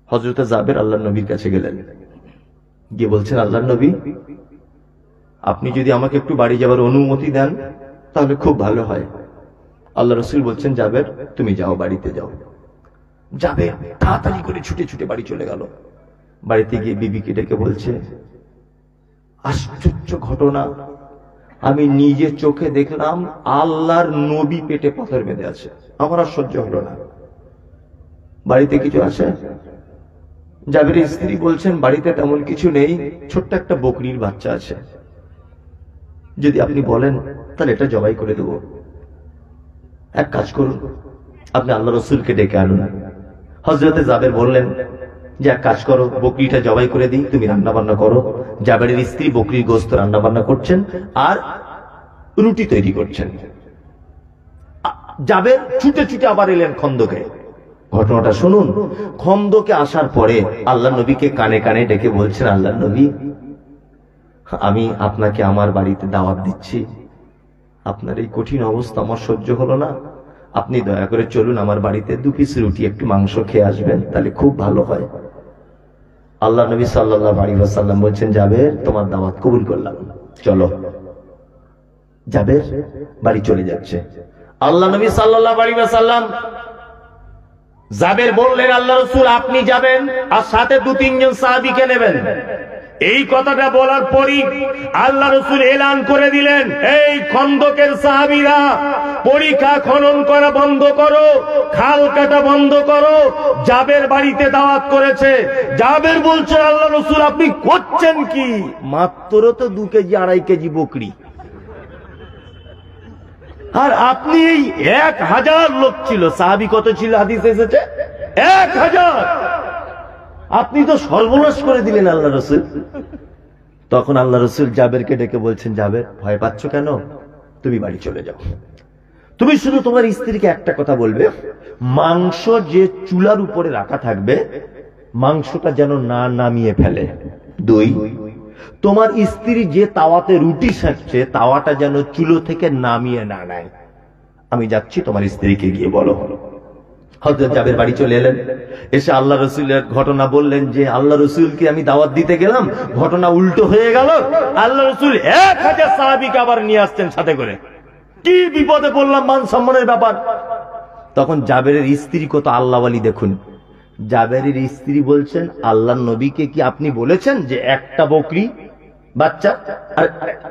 হযরত জাবের আল্লাহর নবীর কাছে গেলেন, গিয়ে বলছেন, আল্লাহর নবী, আপনি যদি আমাকে একটু বাড়ি যাবার অনুমতি দেন তাহলে খুব ভালো হয়। আল্লাহ রাসূল বলছেন, জাবের তুমি যাও, বাড়িতে যাও। জাবের তাড়াতাড়ি করে ছুটে ছুটে বাড়ি চলে গেল। বাড়িতে গিয়ে বিবিকে ডেকে বলছে, আশ্চর্য ঘটনা, আমি নিজে চোখে দেখলাম আল্লাহর নবী পেটে পাথর বেঁধে আছে, আমার আর সহ্য হলো না, বাড়িতে কিছু আছে? জাবেরের স্ত্রী বলছেন, বাড়িতে তেমন কিছু নেই, ছোট্ট একটা বকরির বাচ্চা আছে, যদি আপনি বলেন তাহলে এটা জবাই করে দেব। এক কাজ করুন, আপনি আল্লাহ রাসূলকে ডেকে আনুন। হযরতে জাবের বললেন যে এক কাজ করো, বকরিটা জবাই করে দিই, তুমি রান্না বান্না করো। জাবেরের স্ত্রী বকরির গোশত রান্না বান্না করছেন আর রুটি তৈরি করছেন। জাবের ছুটে ছুটে আবার এলেন খন্দকে। ঘটনাটা শুনুন। খন্দকে আসার পরে আল্লাহ নবীকে কানে কানে ডেকে বলছেন, আল্লাহ নবী, আমি আপনাকে আমার বাড়িতে দাওয়াত দিচ্ছি, আপনার এই কঠিন অবস্থা আমার সহ্য হলো না, আপনি দয়া করে চলুন আমার বাড়িতে, 2 পিস রুটি একটু মাংস খেয়ে আসবেন, তাহলে খুব ভালো হয়। আল্লাহ নবী সাল্লাল্লাহু আলাইহি ওয়াসাল্লাম বলছেন, জাবের তোমার দাওয়াত কবুল করলাম, চলো। জাবের বাড়ি চলে যাচ্ছে। আল্লাহ নবী সাল্লাল্লাহু আলাইহি ওয়াসাল্লাম, জাবের বললেন, আল্লাহ রাসূল আপনি যাবেন আর সাথে 2-3 জন সাহাবীকে নেবেন। এই কথাটা বলার পরই আল্লাহ রাসূল এলান করে দিলেন, এই খন্দকের সাহাবীরা, পরিখা খনন করা বন্ধ করো, খাল কাটা বন্ধ করো, জাবের বাড়িতে দাওয়াত করেছে। জাবের বলছে, আল্লাহ রাসূল আপনি করছেন কি? মাত্র তো 2 কেজি 2.5 কেজি বকরি, আর আপনি এই 1000 লোক ছিল। সাহাবী কত ছিল হাদিসে এসেছে? 1000। আপনি তো সর্বনাশ করে দিলেন আল্লাহ রাসূল। তখন আল্লাহ রাসূল জাবেরকে ডেকে বলছেন, জাবের ভয় পাচ্ছ কেন? তুমি বাড়ি চলে যাও, তুমি শুধু তোমার স্ত্রীকে একটা কথা বলবে, মাংস যে চুলার উপরে রাখা থাকবে মাংসটা যেন না নামিয়ে ফেলে। 2, তোমার স্ত্রী যে তাওয়াতে রুটি সেঁকছে তাওয়াটা যেন চুলো থেকে নামিয়ে না নেয়। আমি যাচ্ছি, তোমার স্ত্রীকে গিয়ে বলো। হযরত জাবের বাড়ি চলে এলেন, এসে আল্লাহ রাসূলের ঘটনা বললেন যে আল্লাহ রাসূলকে আমি দাওয়াত দিতে গেলাম, ঘটনা উল্টো হয়ে গেল। আল্লাহ রাসূল 1000 সাহাবীকে আবার নিয়ে আসছেন সাথে করে। কি বিপদে পড়লাম, মান সম্মানের ব্যাপার। তখন জাবেরের স্ত্রী কত আল্লাহওয়ালি দেখুন। জাবেরের স্ত্রী বলছেন, আল্লাহর নবীকে কি আপনি বলেছেন যে একটা বকরি বাচ্চা আর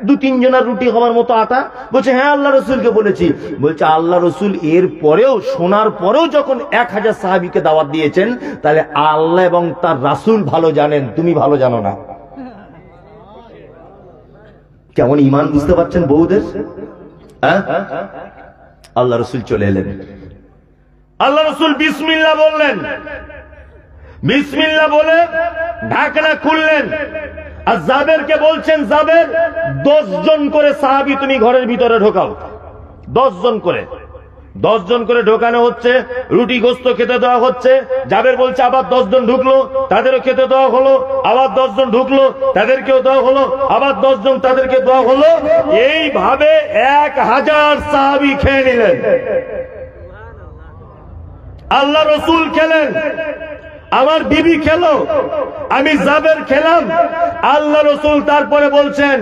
2-3 জনের রুটি হওয়ার মতো আটা? বলছে, হ্যাঁ আল্লাহ রাসূলকে বলেছি। বলছে, আল্লাহ রাসূল এর পরেও, শোনার পরেও যখন 1000 সাহাবীকে দাওয়াত দিয়েছেন, তাহলে আল্লাহ এবং তার রাসূল ভালো জানেন, তুমি ভালো জানো না। কেমন ঈমান বুঝতে পারছেন বউদের? আল্লাহ রাসূল চলে এলেন। আল্লাহ রাসূল বিসমিল্লাহ বললেন, বিসমিল্লাহ বলে ঢাকনা খুললেন। আর জাবেরকে বলছেন, জাবের 10 জন করে সাহাবী তুমি ঘরের ভিতরে ঢোকাও। 10 জন করে, 10 জন করে ঢোকানো হচ্ছে, রুটি গোস্ত খেতে দেওয়া হচ্ছে। জাবের বলছে, আবার 10 জন ঢুকলো, তাদেরও খেতে দেওয়া হলো। আবার 10 জন ঢুকলো, তাদেরকেও দেওয়া হলো। আবার 10 জন, তাদেরকে দেওয়া হলো। এইভাবে 1000 সাহাবী খেয়ে নিলেন। আল্লাহ রাসূল খেলেন, আমার বিবি খেলো, আমি জাবের খেলাম। আল্লাহ রাসূল তারপরে বলছেন,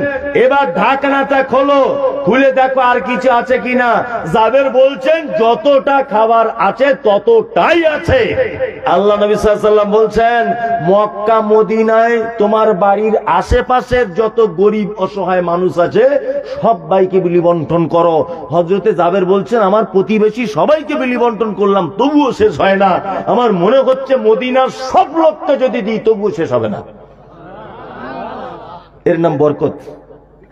এবার ঢাকনাটা খোলো, খুলে দেখো আর কিছু আছে কিনা। জাবের বলছেন, যতটা খাবার আছে ততটাই আছে। আল্লাহ নবী সাল্লাল্লাহু আলাইহি ওয়াসাল্লাম বলছেন, মক্কা মদিনায় তোমার বাড়ির আশেপাশের যত গরিব অসহায় মানুষ আছে সবাইকে বিলি বন্টন করো। হযরতে জাবের বলছেন, আমার প্রতিবেশী সবাইকে বিলি বন্টন করলাম, তবুও শেষ হয় না। আমার মনে হচ্ছে মদিনার সব লোককে যদি দিই তবুও শেষ হবে না। এর নাম বরকত।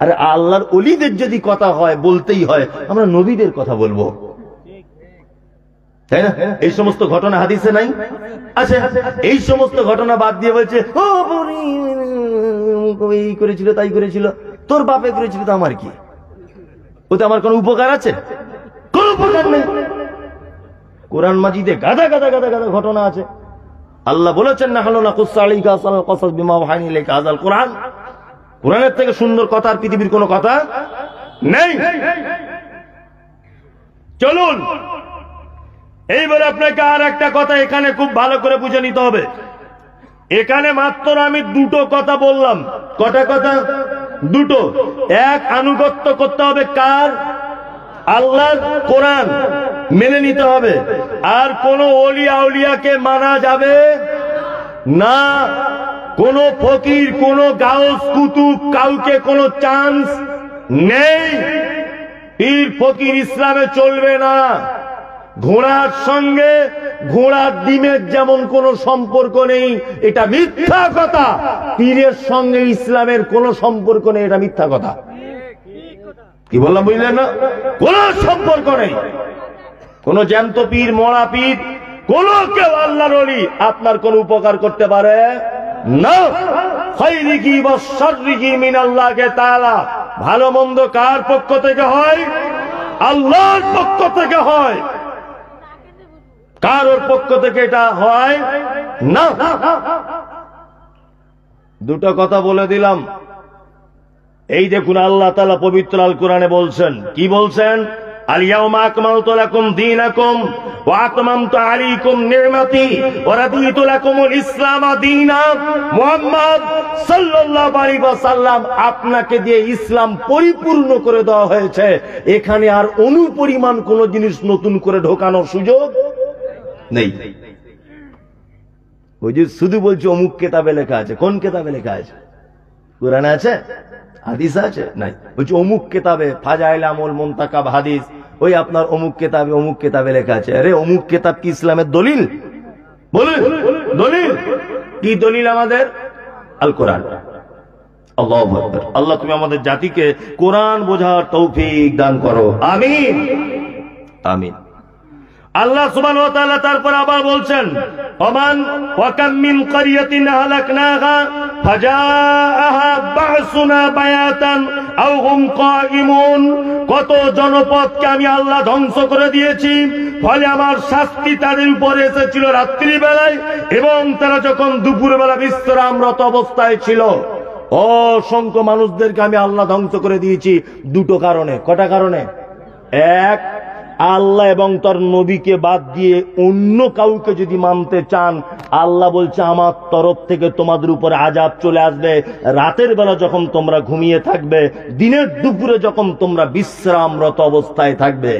আরে আল্লাহর ওলিদের যদি কথা হয়, বলতেই হয়, আমরা নবীদের কথা বলবো, তাই না? এই সমস্ত ঘটনা হাদিসে নাই। আচ্ছা, এই সমস্ত ঘটনা বাদ দিয়ে বলছে, ও এই করেছিল তাই করেছিল, তোর বাপে করেছিল, তো আমার কি? ওতে আমার কোন উপকার আছে? কোন উপকার নেই। কোরআন মাজিদে গাদা গাদা গাদা গাদা ঘটনা আছে। আল্লাহ বলেছেন, নাহনু নাকুসসু আলাইকা আহসানাল কসাস বিমা ওয়াহাইনা ইলাইকা হাযাল কোরআন। কোরআনের থেকে সুন্দর কথা আর পৃথিবীর কোনো কথা নেই। চলুন এইবার আপনাকে আর একটা কথা এখানে খুব ভালো করে বুঝে নিতে হবে। এখানে মাত্র আমি দুটো কথা বললাম। কটা কথা? দুটো। এক, আনুগত্য করতে হবে কার? আল্লাহর কোরআন মেনে নিতে হবে। আর কোন ওলি আউলিয়াকে মানা যাবে না। কোন ফকির, কোন গাউস কুতুব, কাউকে কোনো চান্স নেই। পীর ফকির ইসলামে চলবে না। ঘোড়ার সঙ্গে ঘোড়ার ডিমের যেমন কোনো সম্পর্ক নেই, এটা মিথ্যা কথা। পীরের সঙ্গে ইসলামের কোনো সম্পর্ক নেই, এটা মিথ্যা কথা। কি বললাম বুঝলেন না? কোন সম্পর্ক নেই। কোন জ্যান্ত পীর, মরা পীর, কোন কেউ আল্লাহর ওলি আপনার কোন উপকার করতে পারে না। খায়রিহি ওয়া শাররিহি মিনাল্লাহি তাআলা। ভালো মন্দ কার পক্ষ থেকে হয়? আল্লাহর পক্ষ থেকে হয়। কারোর পক্ষ থেকে এটা হয় না। দুটো কথা বলে দিলাম। এই দেখুন, আল্লাহ তাআলা পবিত্র আল কোরআনে বলছেন, কি বলছেন? আল-ইয়াওমা আকমালতু লাকুম দীনাকুম ওয়া আতমামতু আলাইকুম নি'মাতি ওয়া রাদিতু লাকুমুল ইসলাম দীনা। মুহাম্মদ সাল্লাল্লাহু আলাইহি ওয়াসাল্লাম, আপনাকে দিয়ে ইসলাম পরিপূর্ণ করে দেওয়া হয়েছে। এখানে আর অনুপরিমাণ কোন জিনিস নতুন করে ঢোকানোর সুযোগ নেই। ওই যে শুধু বলছে অমুক কেতাবে লেখা আছে। কোন কেতাবে লেখা আছে? কোরআনে আছে? হাদিস আছে? নাই। বলছে অমুক কেতাবে, ফাজাইল আমল মুনতাকাব হাদিস, ওই আপনার অমুক কেতাবে লেখা আছে। আরে অমুক কেতাব কি ইসলামের দলিল? বলুন দলিল কি? দলিল আমাদের আল কোরআন। আল্লাহু আকবার। আল্লাহ তুমি আমাদের জাতিকে কোরআন বোঝার তৌফিক দান করো, আমিন আমিন। আল্লাহ সুবহানাহু ওয়া তাআলা তারপর আবার বলছেন, ওমান ওয়া কাম মিন ক্বরিয়াতিন আহলাকনাহা ফাজাআহা বা'সুনা বায়াতান আও হুম কায়িমুন। কত জনপদকে আমি আল্লাহ ধ্বংস করে দিয়েছি, ফলে আমার শাস্তি তাদের উপরে এসেছিল রাত্রি বেলায়, এবং তারা যখন দুপুরবেলা বিশ্রামরত অবস্থায় ছিল। অসংখ্য মানুষদেরকে আমি আল্লাহ ধ্বংস করে দিয়েছি দুটো কারণে। কটা কারণে? এক, আল্লাহ এবং তার নবীকে বাদ দিয়ে অন্য কাউকে যদি মানতে চান, আল্লাহ বলছে আমার তরফ থেকে তোমাদের উপরে আযাব চলে আসবে। রাতের বেলা যখন তোমরা ঘুমিয়ে থাকবে, দিনের দুপুরে যখন তোমরা বিশ্রামরত অবস্থায় থাকবে।